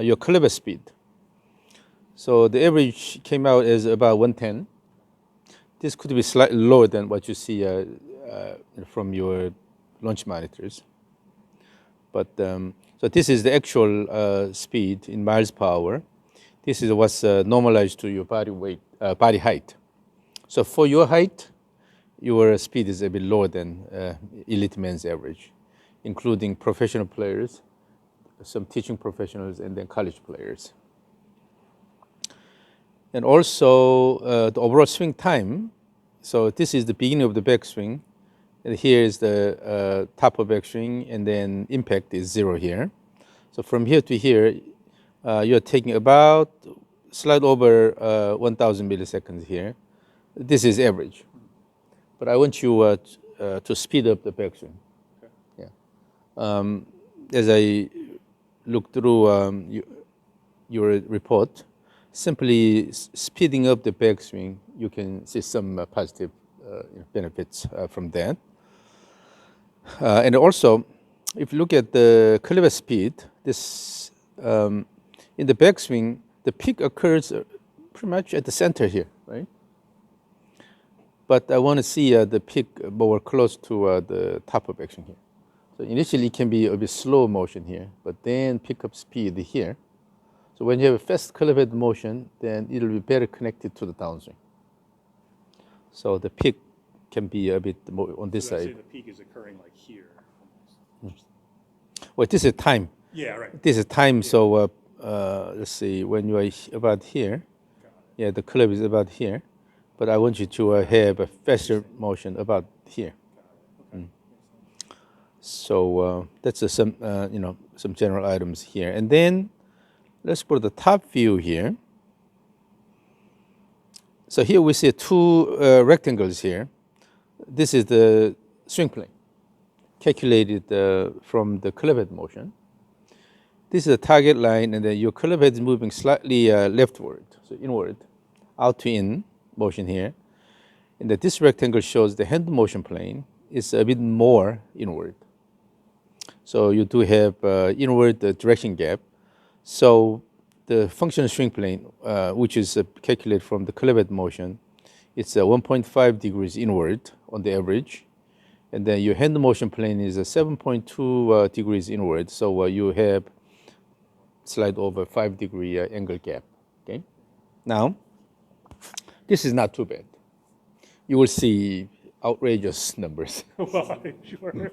your caliber speed. So the average came out as about 110. This could be slightly lower than what you see from your launch monitors. But so this is the actual speed in miles per hour. This is what's normalized to your body weight, body height. So for your height, your speed is a bit lower than elite men's average, including professional players, some teaching professionals, and then college players. And also the overall swing time. So this is the beginning of the backswing. And here is the top of backswing, and then impact is 0 here. So from here to here, you're taking about slight over 1,000 milliseconds here. This is average. But I want you to speed up the backswing. Okay. Yeah. As I look through your report, simply speeding up the backswing, you can see some positive benefits from that. And also, if you look at the caliber speed, this in the backswing, the peak occurs pretty much at the center here, right? But I want to see the peak more close to the top of backswing here. So initially it can be a bit slow motion here, but then pick up speed here. So when you have a fast calibrated motion, then it'll be better connected to the downswing. So the peak can be a bit more on this side. The peak is occurring like here. Well, this is time. Yeah, right. This is time. Yeah. So let's see, when you are about here, yeah, the club is about here, but I want you to have a faster motion about here. Okay. So that's some some general items here, and then let's put the top view here. So here we see two rectangles here. This is the swing plane, calculated from the club head motion. This is the target line, and then your club head is moving slightly leftward, so inward, out to in motion here. And that this rectangle shows the hand motion plane is a bit more inward. So you do have inward direction gap. So the functional swing plane, which is calculated from the club head motion, it's 1.5 degrees inward on the average. And then your hand motion plane is 7.2 degrees inward. So you have slight over 5 degree angle gap. Okay. Now, this is not too bad. You will see outrageous numbers. Well, sure.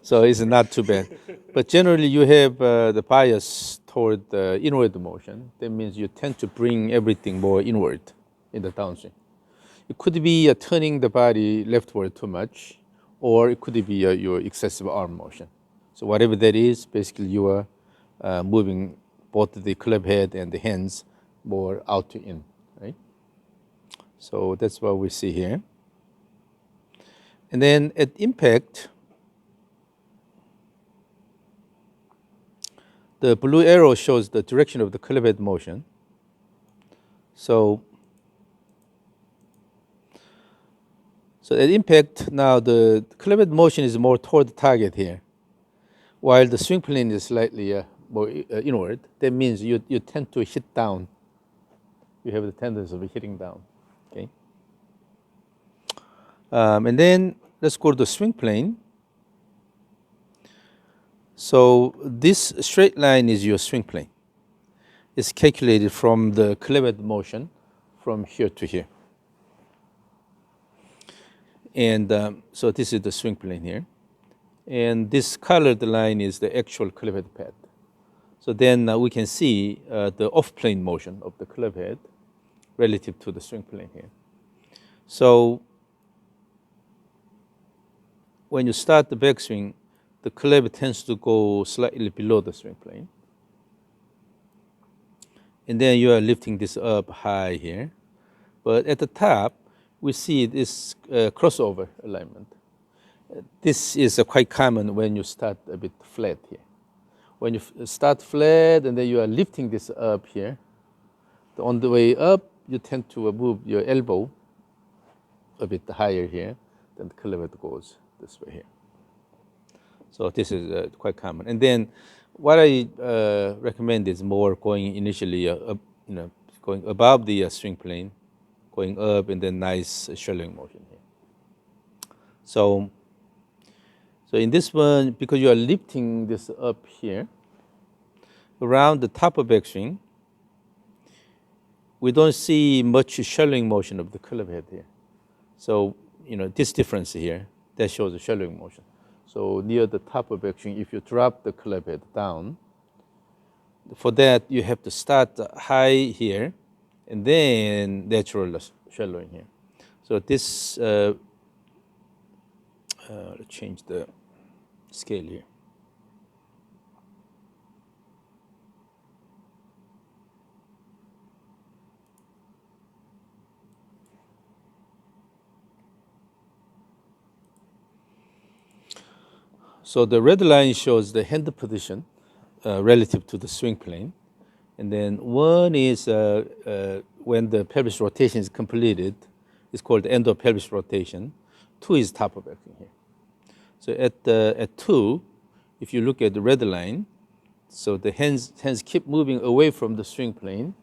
So it's not too bad. But generally, you have the bias toward the inward motion. That means you tend to bring everything more inward in the downswing. It could be turning the body leftward too much, or it could be your excessive arm motion. So whatever that is, basically you are moving both the club head and the hands more out to in, right? So that's what we see here. And then at impact, the blue arrow shows the direction of the club head motion. So at impact, now the club head motion is more toward the target here, while the swing plane is slightly more inward. That means you tend to hit down. You have the tendency of hitting down. Okay. And then let's go to the swing plane. So this straight line is your swing plane. It's calculated from the club head motion from here to here. And so this is the swing plane here. And this colored line is the actual club head pad. So then we can see the off-plane motion of the club head relative to the swing plane here. So when you start the backswing, the club tends to go slightly below the swing plane. And then you are lifting this up high here. But at the top, we see this crossover alignment. This is quite common when you start a bit flat here. When you start flat and then you are lifting this up here, on the way up, you tend to move your elbow a bit higher here, then the club head goes this way here. So this is quite common. And then What I recommend is more going initially, going above the swing plane, going up, and then nice shallowing motion here. So in this one, because you are lifting this up here, around the top of backswing, we don't see much shallowing motion of the club head here. So, this difference here, that shows the shallowing motion. So near the top of backswing, if you drop the club head down, for that you have to start high here, and then natural shallowing here. So this, let's change the scale here. So the red line shows the hand position relative to the swing plane. And then one is when the pelvis rotation is completed, it's called endopelvis rotation. Two is top of backswing here. So at two, if you look at the red line, so the hands keep moving away from the swing plane,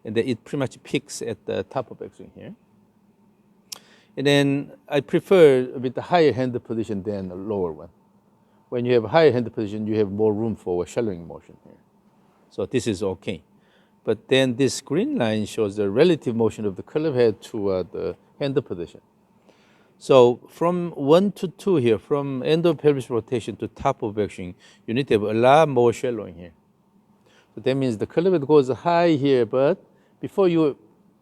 and then it pretty much peaks at the top of backswing here. And then I prefer a bit higher hand position than a lower one. When you have a higher hand position, you have more room for a shallowing motion here. So this is okay. But then this green line shows the relative motion of the club head to the hand position. So from 1 to 2 here, from end of pelvis rotation to top of backswing, you need to have a lot more shallowing here. So that means the club head goes high here, but before you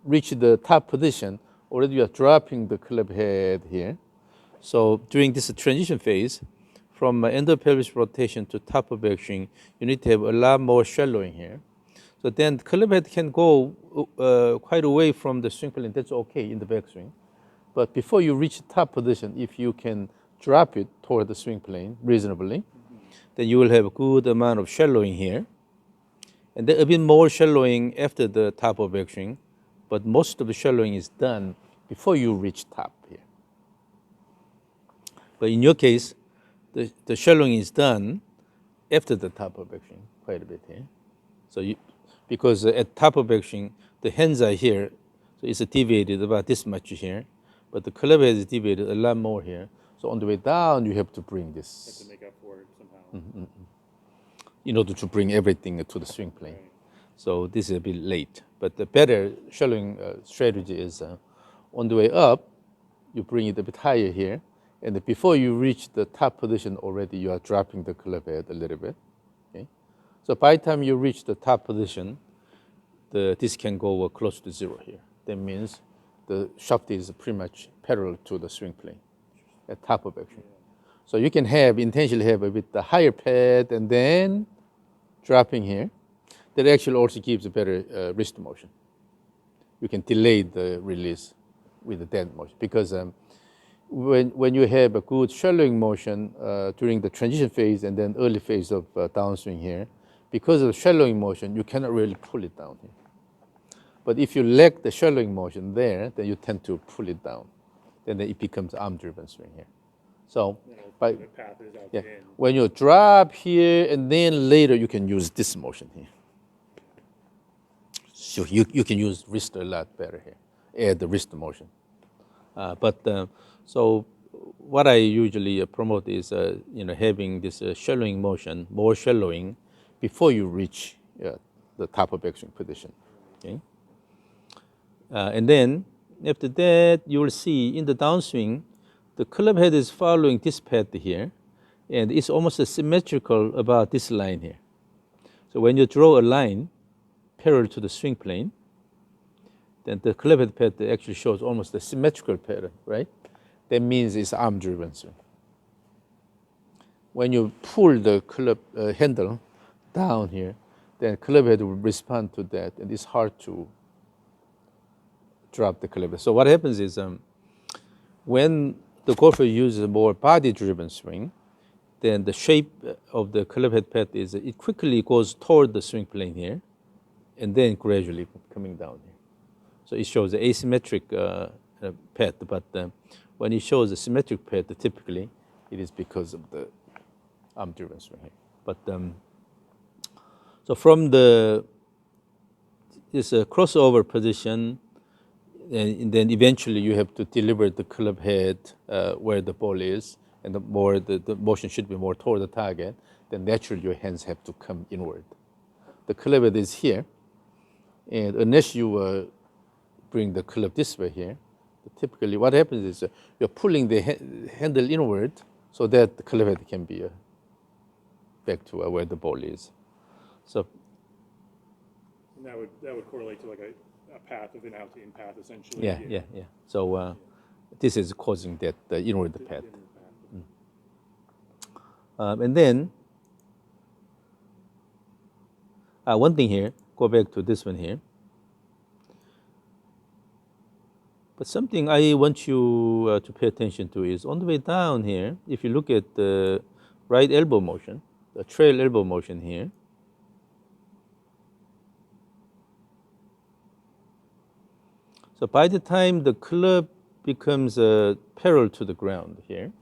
reach the top position, already you are dropping the club head here. So during this transition phase, from end of pelvis rotation to top of backswing, you need to have a lot more shallowing here. So then the club head can go quite away from the swing plane. That's okay in the backswing. But before you reach the top position, if you can drop it toward the swing plane reasonably, then you will have a good amount of shallowing here. And then a bit more shallowing after the top of backswing, but most of the shallowing is done before you reach top here. But in your case, the shallowing is done after the top of backswing quite a bit here. So because at top of backswing, the hands are here, so it's deviated about this much here, but the club head is deviated a lot more here. So on the way down, you have to bring this. Have to make up for it somehow. In order to bring everything to the swing plane. Right. So this is a bit late. But the better shallowing strategy is on the way up, you bring it a bit higher here, and before you reach the top position already, you are dropping the club head a little bit. Okay? So by the time you reach the top position, this can go close to zero here. That means the shaft is pretty much parallel to the swing plane at top of action. So you can intentionally have a bit the higher pad and then dropping here. That actually also gives a better wrist motion. You can delay the release with the dead motion because when you have a good shallowing motion during the transition phase and then early phase of downswing here, because of the shallowing motion, you cannot really pull it down here. But if you lack the shallowing motion there, then you tend to pull it down. Then it becomes arm-driven swing here. So The path is out the end. when you drop here and then later you can use this motion here. So you can use wrist a lot better here, add the wrist motion. So what I usually promote is having this shallowing motion, more shallowing, before you reach the top of backswing position. Okay? And then after that, you will see in the downswing, the club head is following this path here, and it's almost symmetrical about this line here. So when you draw a line parallel to the swing plane, then the club head pattern actually shows almost a symmetrical pattern, right? That means it's arm-driven swing. When you pull the club handle down here, then club head will respond to that, and it's hard to drop the club head. So what happens is when the golfer uses a more body-driven swing, then the shape of the club head path is it quickly goes toward the swing plane here, and then gradually coming down here. So it shows the asymmetric path, but when it shows a symmetric path, typically it is because of the arm-driven swing here. But So from this crossover position, and then eventually you have to deliver the club head where the ball is, and the motion should be more toward the target, then naturally your hands have to come inward. The club head is here, and unless you bring the club this way here, typically what happens is you're pulling the handle inward so that the club head can be back to where the ball is. So And that would correlate to like a path of an out to in path essentially. yeah. So this is causing that inward path. And then one thing here, go back to this one here. But something I want you to pay attention to is on the way down here, if you look at the right elbow motion, the trail elbow motion here, so by the time the club becomes parallel to the ground here,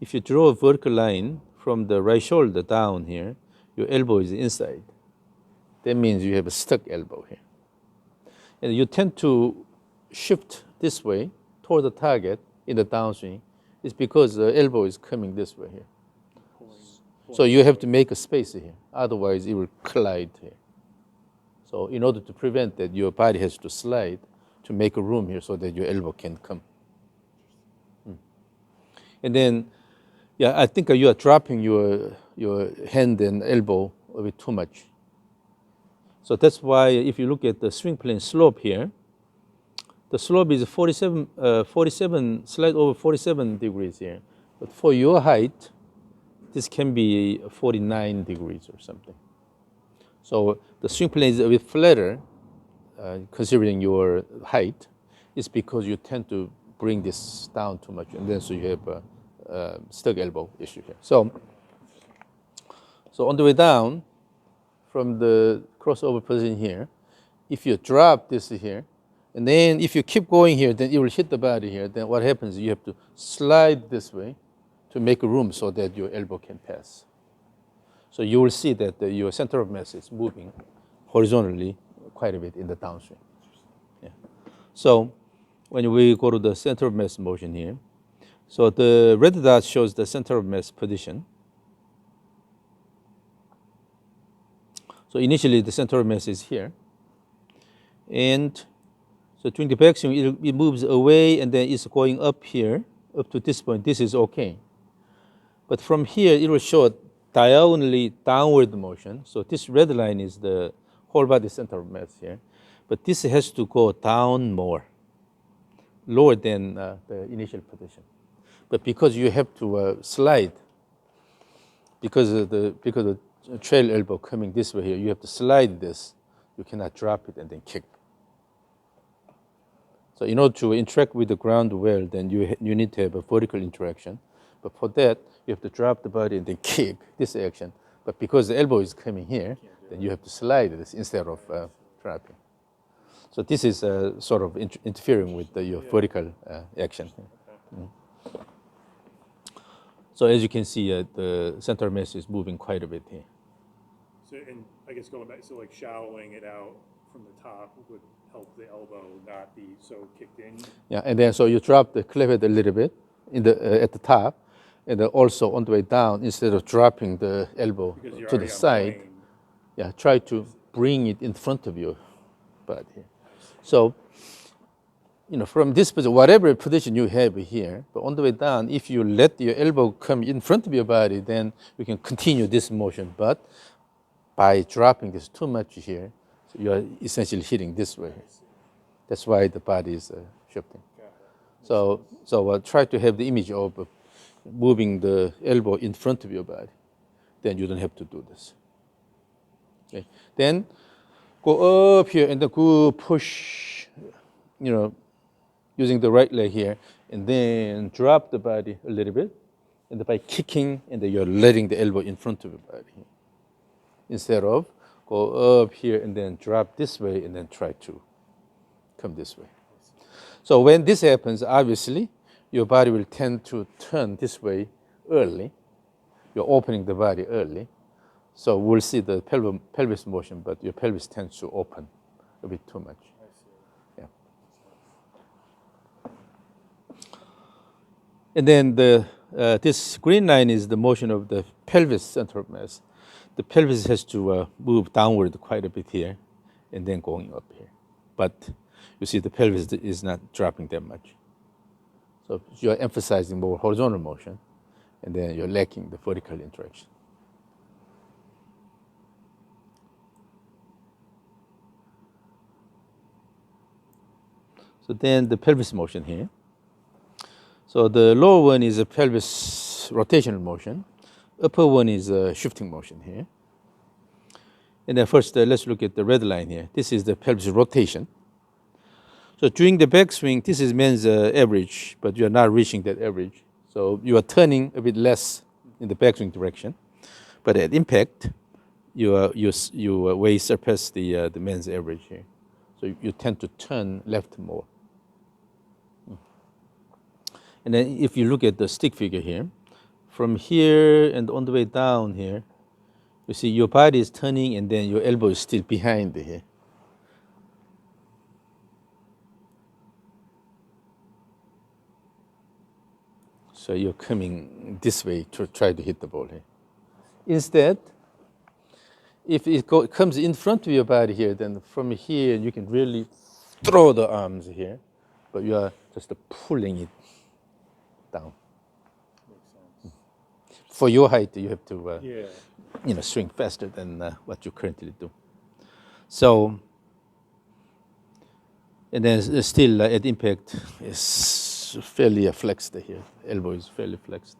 if you draw a vertical line from the right shoulder down here, your elbow is inside. That means you have a stuck elbow here. And you tend to shift this way toward the target in the downswing. It's because the elbow is coming this way here. So you have to make a space here. Otherwise, it will collide here. So in order to prevent that, your body has to slide to make a room here so that your elbow can come. And then, I think you are dropping your hand and elbow a bit too much. So that's why if you look at the swing plane slope here, the slope is 47, slight over 47 degrees here. But for your height, this can be 49 degrees or something. So the swing plane is a bit flatter, considering your height, is because you tend to bring this down too much, and then so you have a stuck elbow issue here. So on the way down from the crossover position here, if you drop this here, and then if you keep going here, then it will hit the body here. Then what happens is you have to slide this way to make a room so that your elbow can pass. So you will see that your center of mass is moving horizontally quite a bit in the downswing. Yeah. So when we go to the center of mass motion here, so the red dot shows the center of mass position. So initially the center of mass is here. And so during the backswing, it moves away and then it's going up here, up to this point. This is okay. But from here, it will show a diagonally downward motion. So this red line is the whole body center of mass here. But this has to go down more, lower than the initial position. But because you have to slide, because of the trail elbow coming this way here, you have to slide this. You cannot drop it and then kick. So in order to interact with the ground well, then you need to have a vertical interaction. But for that, you have to drop the body and then kick this action. But because the elbow is coming here, then you have to slide this instead of dropping. So this is sort of interfering with your vertical action. So as you can see, the center mass is moving quite a bit here. So, and I guess going back, so like shallowing it out from the top would help the elbow not be so kicked in. Yeah, and then so you drop the club head a little bit at the top, and then also on the way down, instead of dropping the elbow to the side, try to bring it in front of your body. So, from this position, whatever position you have here, but on the way down, if you let your elbow come in front of your body, then you can continue this motion. But by dropping this too much here, so you are essentially hitting this way. That's why the body is shifting. So try to have the image of moving the elbow in front of your body. Then you don't have to do this. Okay. Then go up here and then go push, using the right leg here, and then drop the body a little bit, and by kicking, and then you're letting the elbow in front of your body. Instead of go up here and then drop this way and then try to come this way. So when this happens, obviously, your body will tend to turn this way early. You're opening the body early. So we'll see the pelvis motion, but your pelvis tends to open a bit too much. I see. Yeah. And then this green line is the motion of the pelvis center of mass. The pelvis has to move downward quite a bit here, and then going up here. But you see the pelvis is not dropping that much. So you're emphasizing more horizontal motion, and then you're lacking the vertical interaction. So then the pelvis motion here. So the lower one is a pelvis rotational motion. Upper one is a shifting motion here. And then first, let's look at the red line here. This is the pelvis rotation. So during the backswing, this is man's average, but you're not reaching that average. So you are turning a bit less in the backswing direction. But at impact, you way surpass the man's average here. So you tend to turn left more. And then if you look at the stick figure here, from here and on the way down here, you see your body is turning and then your elbow is still behind here. So you're coming this way to try to hit the ball here. Instead, if it comes in front of your body here, then from here you can really throw the arms here, but you are just pulling it down. Makes sense. For your height, you have to Yeah. swing faster than what you currently do. So, and then still at impact is fairly flexed here. Elbow is fairly flexed.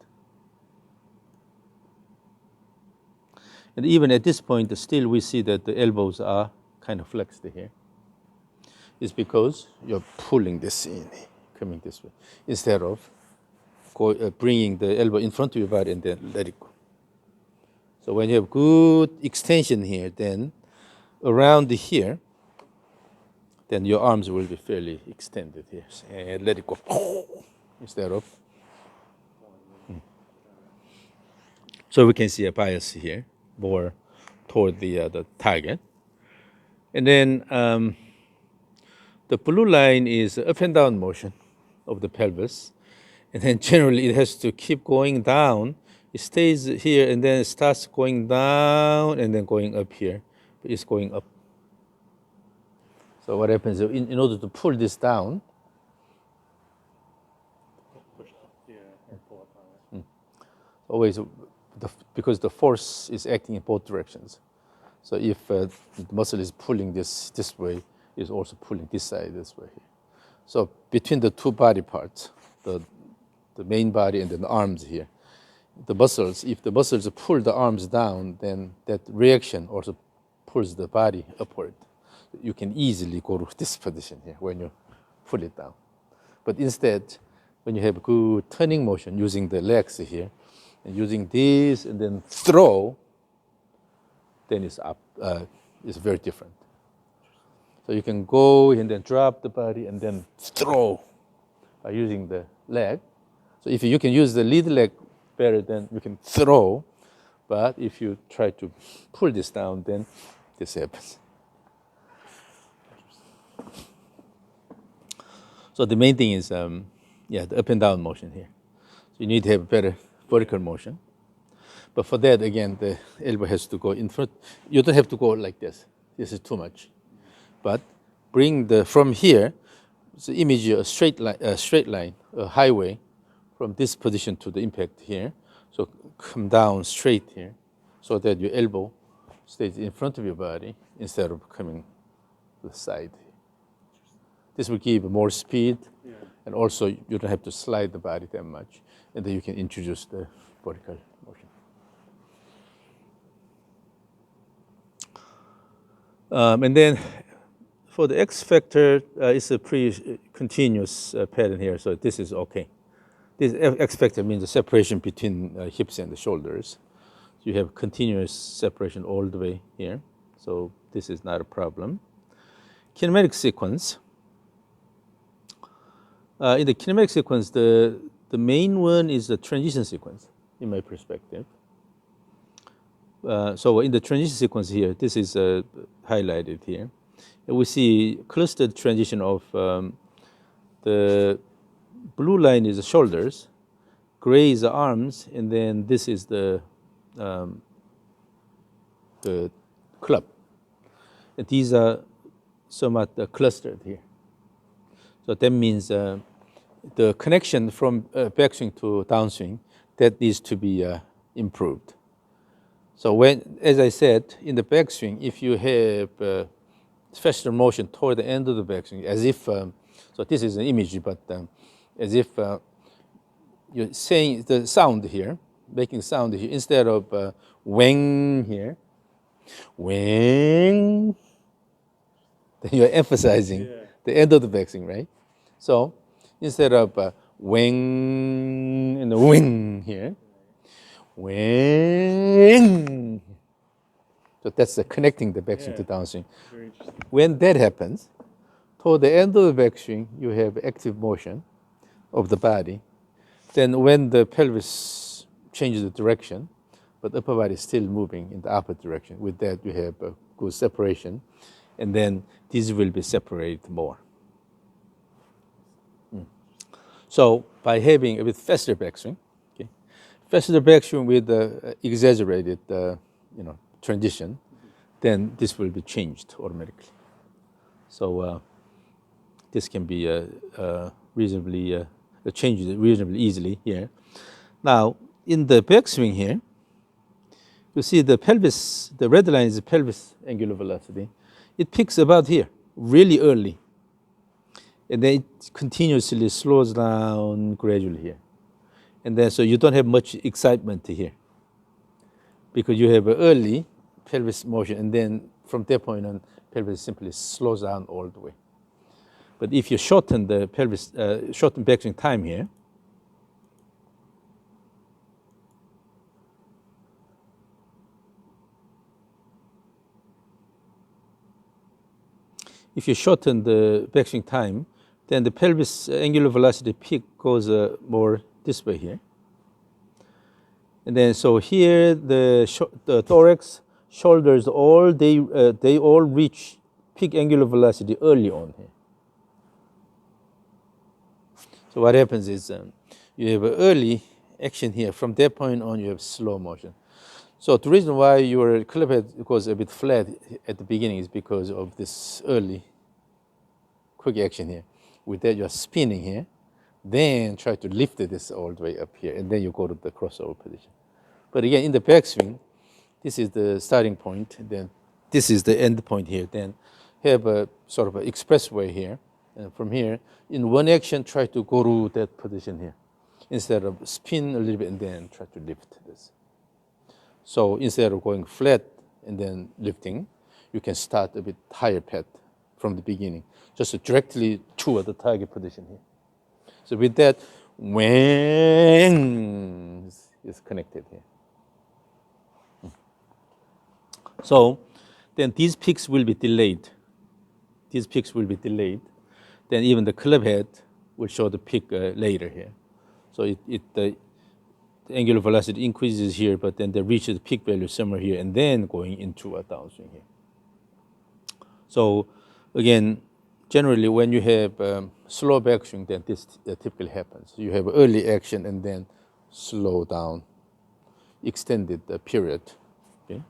And even at this point, still we see that the elbows are kind of flexed here. It's because you're pulling this in, coming this way, instead of bringing the elbow in front of your body and then let it go. So when you have good extension here, then around here, then your arms will be fairly extended here. And let it go instead of. So we can see a bias here, more toward the target. And then the blue line is up and down motion of the pelvis. And then generally it has to keep going down. It stays here and then it starts going down and then going up here. But it's going up. So what happens in order to pull this down, Push up. Yeah. And pull up on it. always because the force is acting in both directions. So if the muscle is pulling this way, it's also pulling this side this way. So between the two body parts, the main body and then the arms here, the muscles, if the muscles pull the arms down, then that reaction also pulls the body upward. You can easily go to this position here when you pull it down. But instead, when you have good turning motion using the legs here, and using this and then throw, then it's up. It's very different. So you can go and then drop the body and then throw by using the leg. So if you can use the lead leg better, then you can throw. But if you try to pull this down, then this happens. So the main thing is, the up and down motion here. So you need to have better vertical motion. But for that, again, the elbow has to go in front. You don't have to go like this. This is too much. But bring from here, so image a straight line, a highway, from this position to the impact here. So come down straight here, so that your elbow stays in front of your body instead of coming to the side. This will give more speed, and also you don't have to slide the body that much, and then you can introduce the vertical motion. And then for the X factor, it's a pretty continuous pattern here, so this is okay. This X factor means the separation between hips and the shoulders. You have continuous separation all the way here, so this is not a problem. Kinematic sequence. In the kinematic sequence, the main one is the transition sequence, in my perspective. So in the transition sequence here, this is highlighted here. And we see clustered transition of the blue line is the shoulders, gray is the arms, and then this is the club. And these are somewhat clustered here. So that means the connection from backswing to downswing, that needs to be improved. So when, as I said, in the backswing, if you have faster motion toward the end of the backswing, as if, so this is an image, but as if you're saying the sound here, making sound here, instead of wang here, wang, then you're emphasizing the end of the backswing, right? So instead of wang and the wing here, wang. So that's connecting the backswing to downswing. Very interesting. When that happens, toward the end of the backswing, you have active motion of the body. Then when the pelvis changes the direction, but upper body is still moving in the opposite direction, with that you have a good separation, and then these will be separated more. So by having a bit faster backswing, okay, faster backswing with exaggerated transition, then this will be changed automatically. So this can be reasonably changed reasonably easily here. Now in the backswing here, you see the pelvis, the red line is the pelvis angular velocity. It peaks about here really early, and then it continuously slows down gradually here. And then so you don't have much excitement here because you have an early pelvis motion, and then from that point on, pelvis simply slows down all the way. But if you shorten the pelvis, shorten backswing time here, if you shorten the backswing time, then the pelvis angular velocity peak goes more this way here. And then so here the thorax, shoulders, all they all reach peak angular velocity early on here. So what happens is you have an early action here. From that point on, you have slow motion. So the reason why your club head goes a bit flat at the beginning is because of this early quick action here. With that, you're spinning here, then try to lift this all the way up here, and then you go to the crossover position. But again, in the backswing, this is the starting point, then this is the end point here. Then have a sort of an expressway here, and from here, in one action, try to go to that position here, instead of spin a little bit and then try to lift this. So instead of going flat and then lifting, you can start a bit higher path from the beginning, just directly toward the target position here. So with that, when is connected here. So then these peaks will be delayed. These peaks will be delayed. Then even the club head will show the peak later here. So the angular velocity increases here, but then they reach the peak value somewhere here, and then going into a downswing here. So again, generally when you have slow backswing, then this typically happens. You have early action and then slow down, extended period. Okay?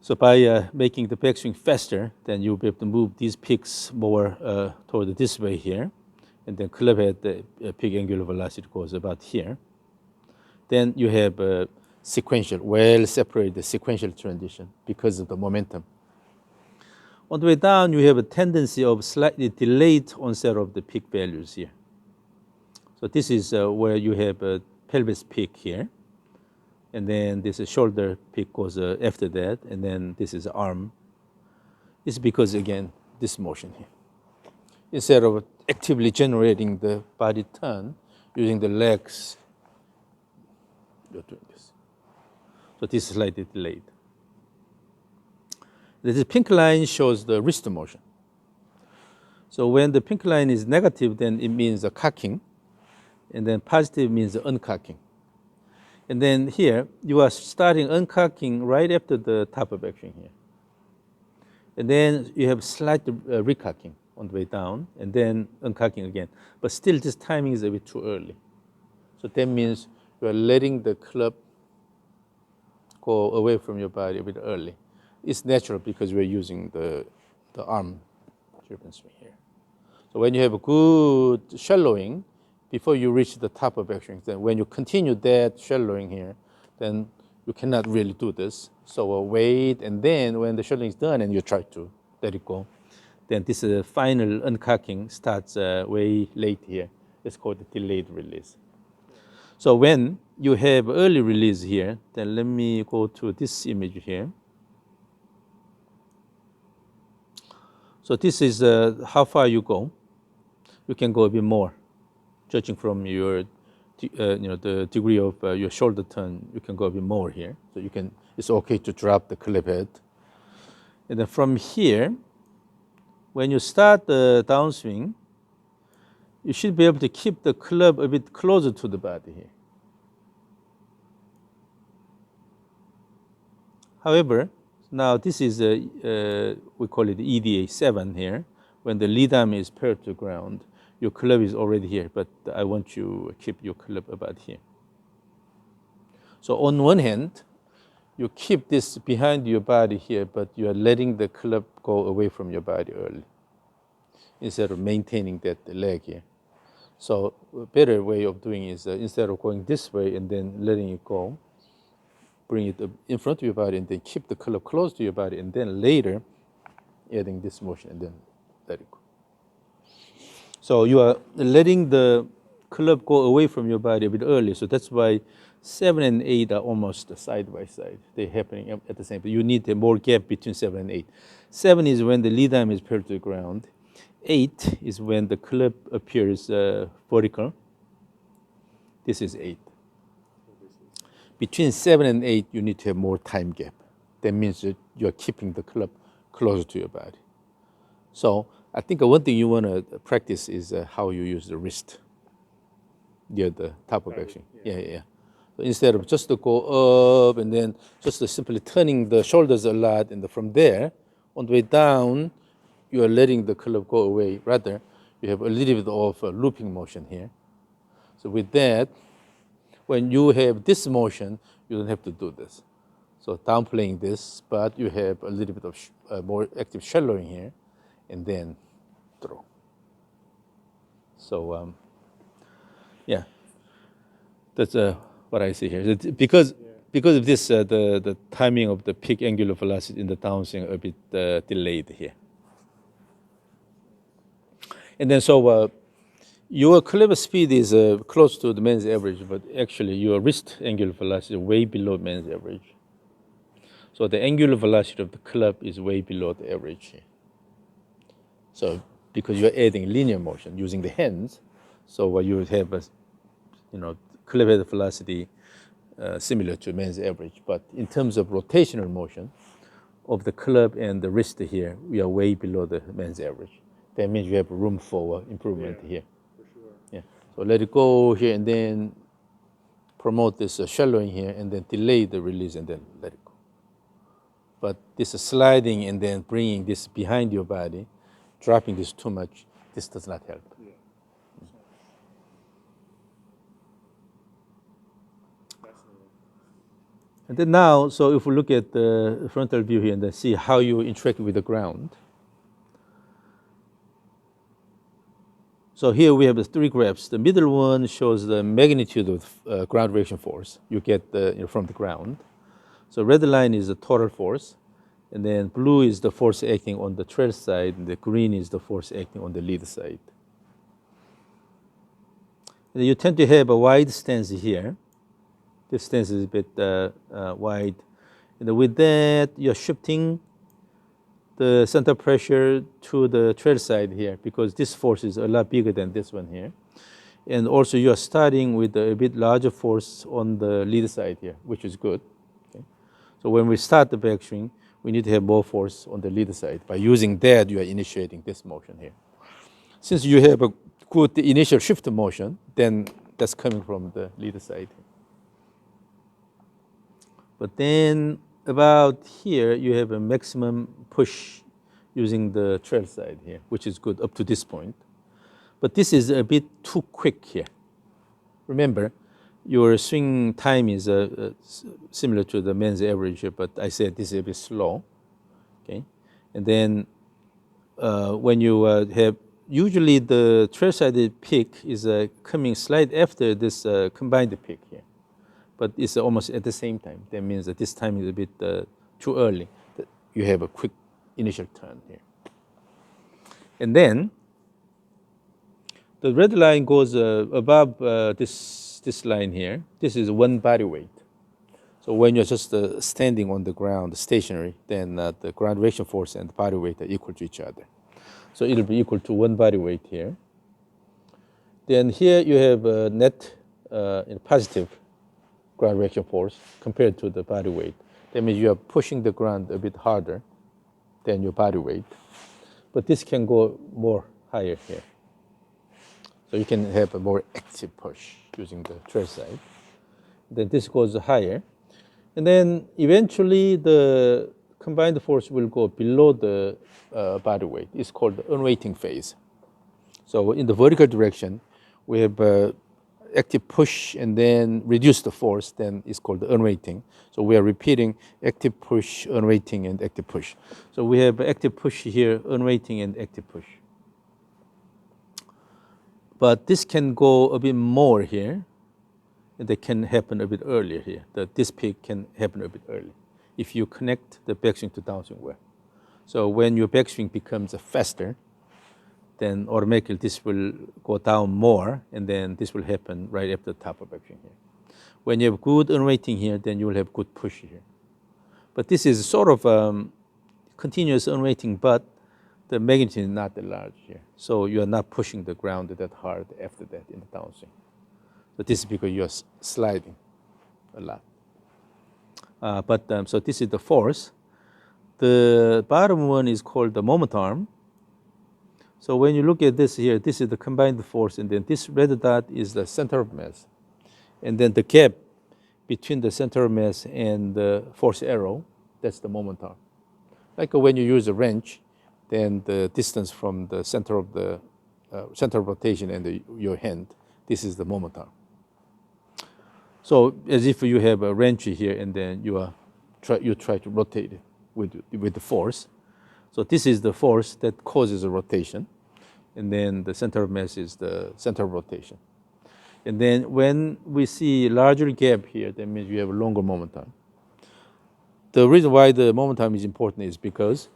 So by making the backswing faster, then you'll be able to move these peaks more toward this way here, and then club head, the peak angular velocity goes about here. Then you have a sequential, well-separated sequential transition because of the momentum. On the way down, you have a tendency of slightly delayed onset of the peak values here. So this is where you have a pelvis peak here, and then this is shoulder peak goes after that, and then this is arm. It's because, again, this motion here. Instead of actively generating the body turn using the legs, you're doing this. So this is slightly delayed. The pink line shows the wrist motion. So when the pink line is negative, then it means a cocking, and then positive means uncocking. And then here, you are starting uncocking right after the top of action here. And then you have slight recocking on the way down, and then uncocking again. But still, this timing is a bit too early. So that means you are letting the club go away from your body a bit early. It's natural because we're using the arm driven swing here. So when you have a good shallowing, before you reach the top of action, then when you continue that shallowing here, then you cannot really do this. So wait, and then when the shallowing is done and you try to let it go, then this final uncocking starts way late here. It's called the delayed release. So when you have early release here, then let me go to this image here. So this is how far you go. You can go a bit more, judging from your, the degree of your shoulder turn. You can go a bit more here. So you can. It's okay to drop the clip head. And then from here, when you start the downswing, you should be able to keep the club a bit closer to the body here. However, now this is we call it EDA 7 here. When the lead arm is paired to ground, your club is already here, but I want you to keep your club about here. So on one hand, you keep this behind your body here, but you are letting the club go away from your body early, instead of maintaining that leg here. So a better way of doing is instead of going this way and then letting it go, bring it in front of your body and then keep the club close to your body, and then later adding this motion and then let it go. So you are letting the club go away from your body a bit early. So that's why 7 and 8 are almost side by side. They're happening at the same time. You need a more gap between 7 and 8. 7 is when the lead arm is paired to the ground. 8 is when the club appears vertical. This is 8. Between 7 and 8, you need to have more time gap. That means that you're keeping the club closer to your body. So I think one thing you want to practice is how you use the wrist near the top of action. Yeah. So instead of just to go up and then just simply turning the shoulders a lot, and from there, on the way down, you are letting the club go away. Rather, you have a little bit of a looping motion here. So with that, when you have this motion, you don't have to do this. So downplaying this, but you have a little bit of more active shallowing here, and then throw. So yeah, that's what I see here. Because of this, the timing of the peak angular velocity in the downswing a bit delayed here. And then so your club speed is close to the man's average, but actually your wrist angular velocity is way below man's average. So the angular velocity of the club is way below the average here. So because you're adding linear motion using the hands, so what you would have a, club head velocity similar to man's average. But in terms of rotational motion of the club and the wrist here, we are way below the man's average. That means you have room for improvement here. For sure. Yeah. So let it go here and then promote this shallowing here and then delay the release and then let it go. But this sliding and then bringing this behind your body, dropping this too much, this does not help. Yeah. Fascinating. And then now, so if we look at the frontal view here and then see how you interact with the ground. So here we have the 3 graphs. The middle one shows the magnitude of ground reaction force you get from the ground. So red line is the total force, and then blue is the force acting on the trail side, and the green is the force acting on the lead side. And you tend to have a wide stance here. This stance is a bit wide. And with that, you're shifting the center pressure to the trail side here because this force is a lot bigger than this one here. And also you are starting with a bit larger force on the lead side here, which is good. Okay? So when we start the backswing, we need to have more force on the lead side. By using that, you are initiating this motion here. Since you have a good initial shift motion, then that's coming from the lead side. But then about here, you have a maximum push using the trail side here, which is good up to this point. But this is a bit too quick here. Remember, your swing time is similar to the men's average, but I said this is a bit slow. Okay, and then when you have, usually the trail-sided peak is coming slight after this combined peak here, but it's almost at the same time. That means that this time is a bit too early. That you have a quick initial turn here. And then the red line goes above this line here. This is one body weight. So when you're just standing on the ground, stationary, then the ground reaction force and the body weight are equal to each other. So it'll be equal to one body weight here. Then here you have a net positive ground reaction force compared to the body weight. That means you are pushing the ground a bit harder than your body weight. But this can go more higher here. So you can have a more active push using the trail side. Then this goes higher. And then eventually the combined force will go below the body weight. It's called the unweighting phase. So in the vertical direction, we have active push and then reduce the force, then it's called the unweighting. So we are repeating active push, unweighting, and active push. So we have active push here, unweighting, and active push. But this can go a bit more here. That can happen a bit earlier here. This peak can happen a bit early if you connect the backswing to downswing well. So when your backswing becomes faster, then automatically this will go down more, and then this will happen right after the top of backswing here. When you have good unweighting here, then you will have good push here. But this is sort of continuous unweighting, but the magnitude is not that large here. So you are not pushing the ground that hard after that in the downswing. So this is because you're sliding a lot. So this is the force. The bottom one is called the moment arm. So when you look at this here, this is the combined force, and then this red dot is the center of mass. And then the gap between the center of mass and the force arrow, that's the moment arm. Like when you use a wrench, then the distance from the center of rotation and your hand, this is the moment arm. So as if you have a wrench here, and then you try to rotate it with the force. So this is the force that causes a rotation, and then the center of mass is the center of rotation. And then when we see larger gap here, that means you have a longer moment arm. The reason why the moment arm is important is because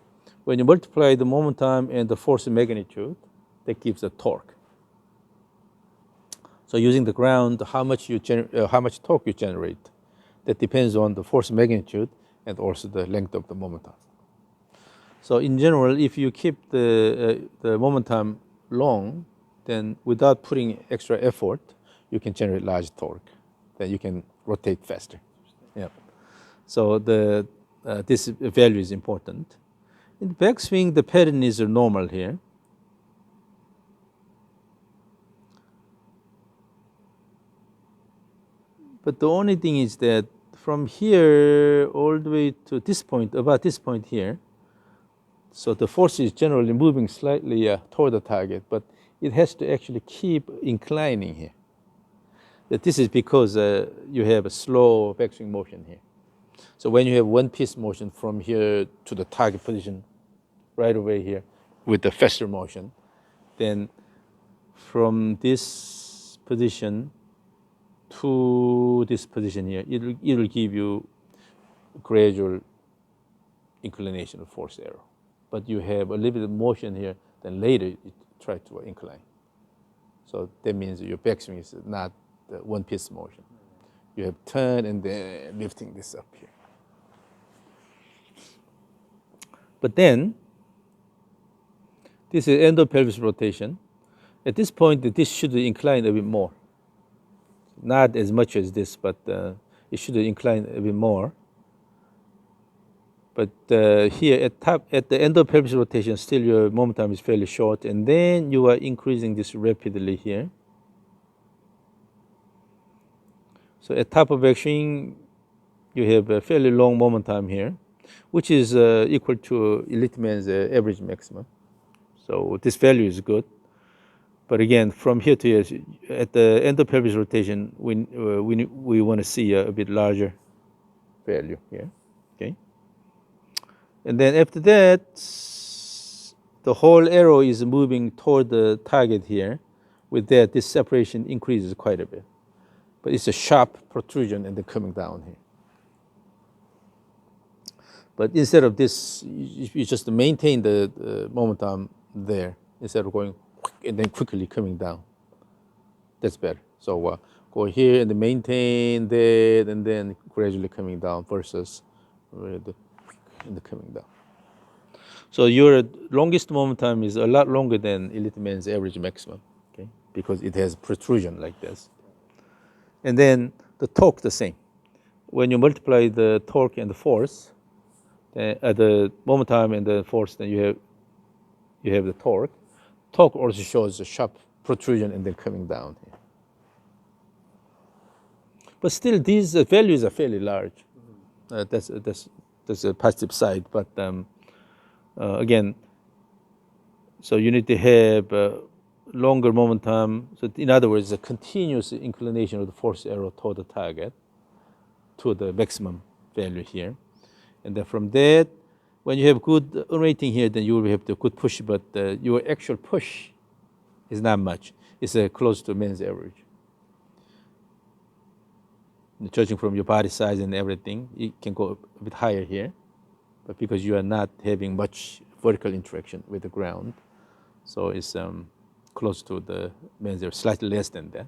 when you multiply the moment arm and the force magnitude, that gives a torque. So using the ground, how much torque you generate, that depends on the force magnitude and also the length of the moment arm. So in general, if you keep the moment arm long, then without putting extra effort, you can generate large torque. Then you can rotate faster. Yeah. So this value is important. In the backswing, the pattern is normal here. But the only thing is that from here all the way to this point, about this point here, so the force is generally moving slightly toward the target, but it has to actually keep inclining here. This is because you have a slow backswing motion here. So when you have one piece motion from here to the target position, right away here, with the faster motion, then from this position to this position here, it will give you gradual inclination of force arrow. But you have a little bit of motion here, then later you try to incline. So that means your backswing is not the one piece motion. You have turn and then lifting this up here. But then, this is endopelvis rotation. At this point, this should incline a bit more. Not as much as this, but it should incline a bit more. But here at the endopelvis rotation, still your moment arm is fairly short, and then you are increasing this rapidly here. So at top of backswing, you have a fairly long moment time here, which is equal to elite man's average maximum. So this value is good. But again, from here to here, at the end of pelvis rotation, we want to see a bit larger value here. Okay. And then after that, the whole arrow is moving toward the target here. With that, this separation increases quite a bit. But it's a sharp protrusion and then coming down here. But instead of this, you just maintain the momentum there instead of going and then quickly coming down. That's better. So go here and then maintain that and then gradually coming down versus the coming down. So your longest momentum is a lot longer than elite man's average maximum, okay? Because it has protrusion like this. And then the torque the same. When you multiply the torque and the force, the momentum and the force, then you have the torque. Torque also shows a sharp protrusion and then coming down here. But still, these values are fairly large. That's a positive side. But again, so you need to have longer momentum. So in other words, a continuous inclination of the force arrow toward the target, to the maximum value here. And then from that, when you have good rating here, then you will have the good push, but your actual push is not much. It's close to man's average. Judging from your body size and everything, it can go a bit higher here, but because you are not having much vertical interaction with the ground, so it's close to the man's average, slightly less than that.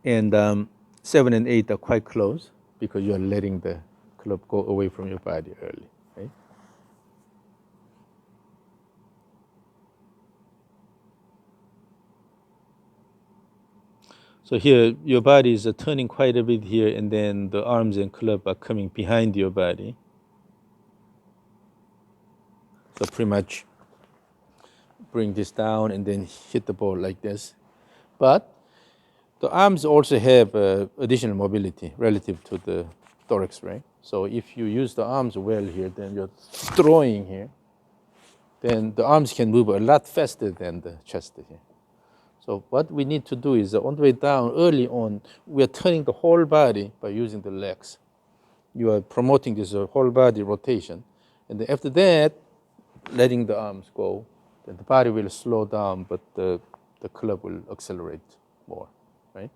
And 7 and 8 are quite close because you are letting the club go away from your body early, right? So here, your body is turning quite a bit here, and then the arms and club are coming behind your body. So pretty much bring this down and then hit the ball like this. But the arms also have additional mobility relative to the thorax, right? So if you use the arms well here, then you're throwing here, then the arms can move a lot faster than the chest here. So what we need to do is on the way down, early on, we are turning the whole body by using the legs. You are promoting this whole body rotation. And then after that, letting the arms go, then the body will slow down, but the club will accelerate more, right?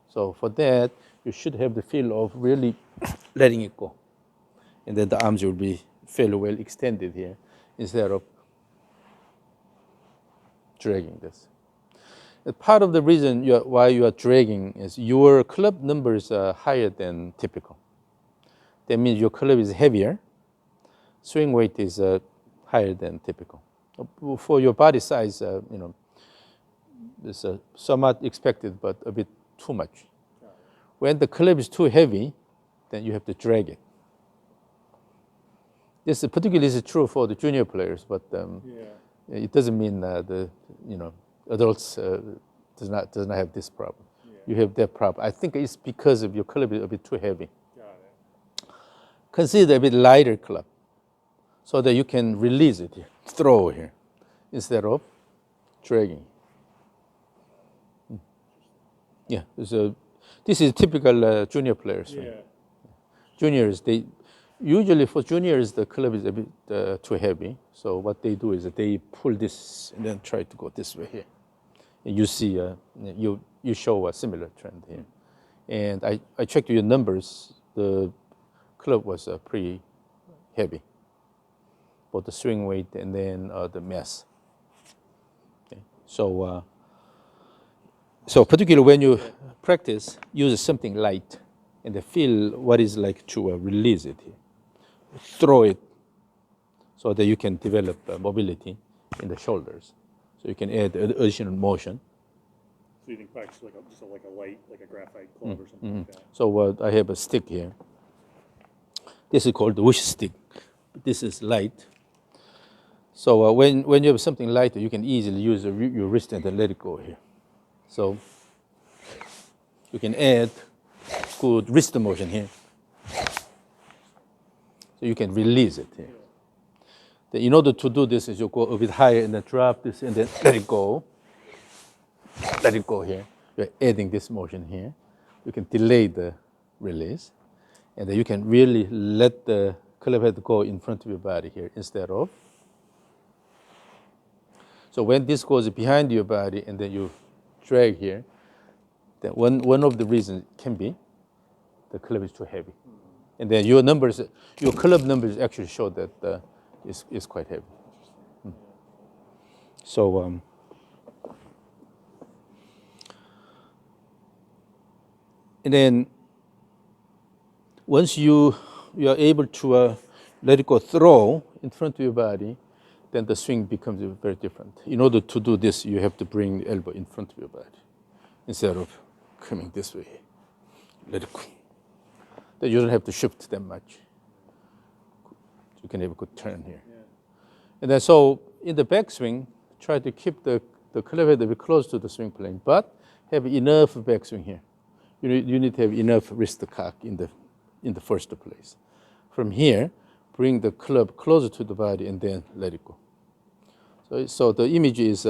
So for that, you should have the feel of really letting it go. And then the arms will be fairly well extended here instead of dragging this. Part of the reason why you are dragging is your club numbers are higher than typical. That means your club is heavier. Swing weight is higher than typical. For your body size, it's somewhat expected, but a bit too much. When the club is too heavy, then you have to drag it. This particularly is true for the junior players, but it doesn't mean the adults does not have this problem. Yeah. You have that problem. I think it's because of your club is a bit too heavy. Got it. Consider a bit lighter club, so that you can release it here, throw here, instead of dragging. Yeah, this is typical junior players. Yeah. Right? Juniors, usually for juniors the club is a bit too heavy. So what they do is that they pull this and then try to go this way here. And you see, you show a similar trend here. And I checked your numbers. The club was pretty heavy, both the swing weight and then the mass. Okay. So particularly when you practice, use something light and feel what it's like to release it here. Throw it so that you can develop mobility in the shoulders. So you can add additional motion. So you think practice just like a light, like a graphite club or something like that? So I have a stick here. This is called the wish stick. This is light. So when you have something lighter, you can easily use your wrist and then let it go here. So you can add good wrist motion here. So you can release it here. Then in order to do this, is you go a bit higher and then drop this and then let it go. Let it go here. You're adding this motion here. You can delay the release. And then you can really let the club head go in front of your body here instead of. So when this goes behind your body and then you drag here, then one of the reasons can be the club is too heavy. And then your numbers, your club numbers actually show that it's quite heavy. So and then once you are able to let it go throw in front of your body, then the swing becomes very different. In order to do this, you have to bring the elbow in front of your body instead of coming this way. Let it go. Then you don't have to shift that much. You can have a good turn here. Yeah. And then so in the backswing, try to keep the club head a bit close to the swing plane, but have enough backswing here. You need to have enough wrist cock in the first place. From here, bring the club closer to the body and then let it go. So the image is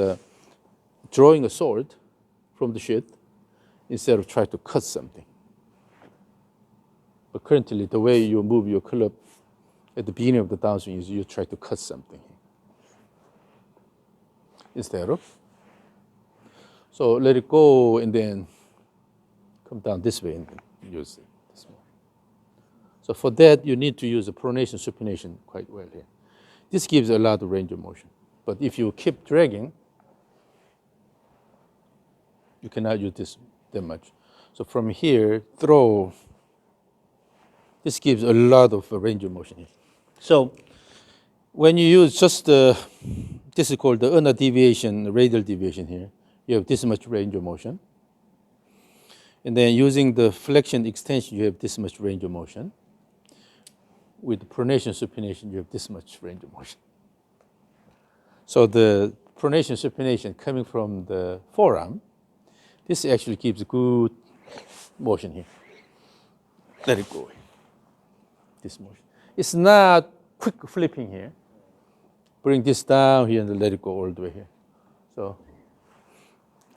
drawing a sword from the sheath instead of trying to cut something. But currently, the way you move your club at the beginning of the downswing is you try to cut something instead of. So let it go and then come down this way and use it this way. So for that, you need to use the pronation, supination quite well here. This gives a lot of range of motion. But if you keep dragging, you cannot use this that much. So from here, throw. This gives a lot of range of motion here. So when you use just this is called the ulnar deviation, radial deviation here. You have this much range of motion. And then using the flexion extension, you have this much range of motion. With the pronation, supination, you have this much range of motion. So the pronation, supination coming from the forearm, this actually gives good motion here. Let it go. This motion. It's not quick flipping here. Bring this down here and let it go all the way here. So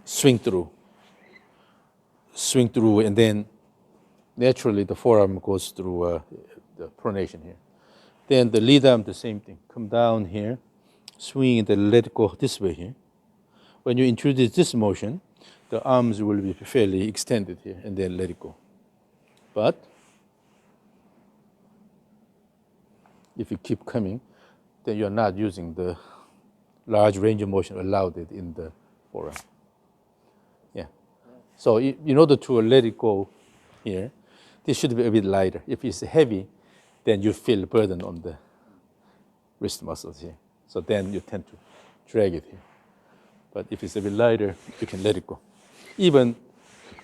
swing through, and then naturally the forearm goes through the pronation here. Then the lead arm, the same thing. Come down here, swing and then let it go this way here. When you introduce this motion, the arms will be fairly extended here and then let it go. But if you keep coming, then you're not using the large range of motion allowed it in the forearm. Yeah. So in order to let it go here, this should be a bit lighter. If it's heavy, then you feel burden on the wrist muscles here. So then you tend to drag it here. But if it's a bit lighter, you can let it go. Even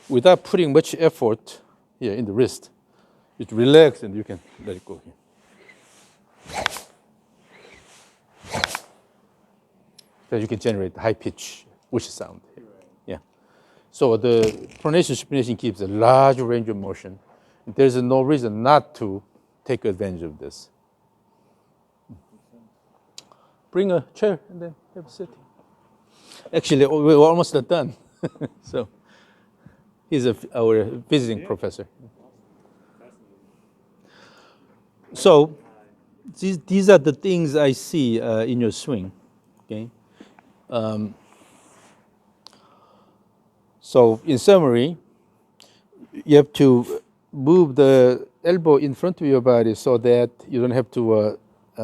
without putting much effort here in the wrist, it relax and you can let it go here. Then you can generate high pitch whoosh sound here. Yeah. So the pronation, supination gives a large range of motion. There's no reason not to take advantage of this. Bring a chair and then have a sit. Actually, we're almost done. So he's our visiting professor. So these are the things I see in your swing. Okay. So in summary, you have to move the elbow in front of your body so that you don't have to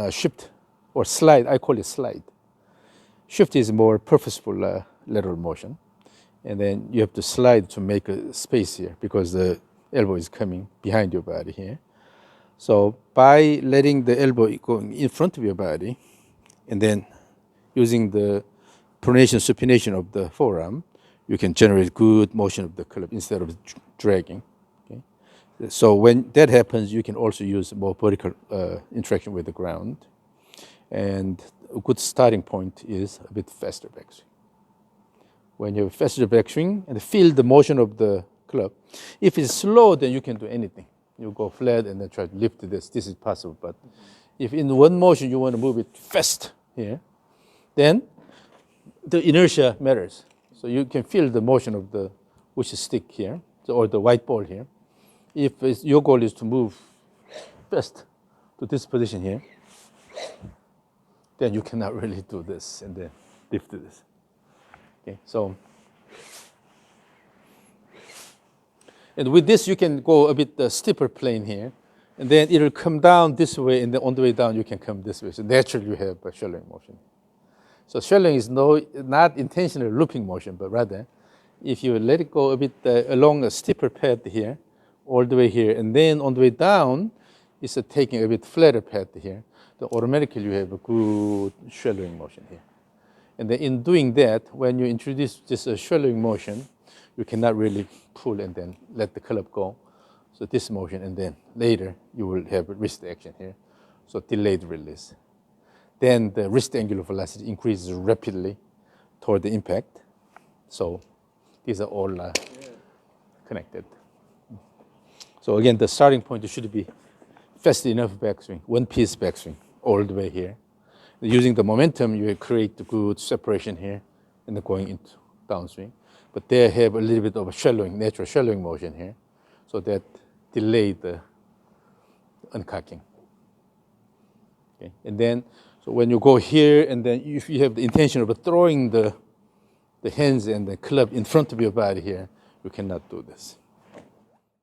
shift or slide. I call it slide. Shift is more purposeful lateral motion. And then you have to slide to make a space here because the elbow is coming behind your body here. So by letting the elbow go in front of your body and then using the pronation, supination of the forearm, you can generate good motion of the club instead of dragging. Okay? So when that happens, you can also use more vertical interaction with the ground. And a good starting point is a bit faster backswing. When you have faster backswing and feel the motion of the club. If it's slow, then you can do anything. You go flat and then try to lift this. This is possible. But if in one motion you want to move it fast here, then the inertia matters. So you can feel the motion of the which stick here, or the white ball here. If your goal is to move fast to this position here, then you cannot really do this and then lift this. Okay, so, and with this you can go a bit steeper plane here, and then it'll come down this way, and then on the way down you can come this way. So naturally you have a shallowing motion. So shallowing is not intentional looping motion, but rather if you let it go a bit along a steeper path here, all the way here, and then on the way down, it's taking a bit flatter path here, then automatically you have a good shallowing motion here. And then in doing that, when you introduce this shallowing motion, you cannot really pull and then let the club go. So this motion, and then later you will have a wrist action here. So delayed release. Then the wrist angular velocity increases rapidly toward the impact. So these are all connected. So again, the starting point should be fast enough backswing, one piece backswing, all the way here. Using the momentum, you will create the good separation here and then going into downswing. But they have a little bit of a shallowing, natural shallowing motion here. So that delayed the uncocking. Okay. And then, so when you go here, and then if you have the intention of throwing the hands and the club in front of your body here, you cannot do this.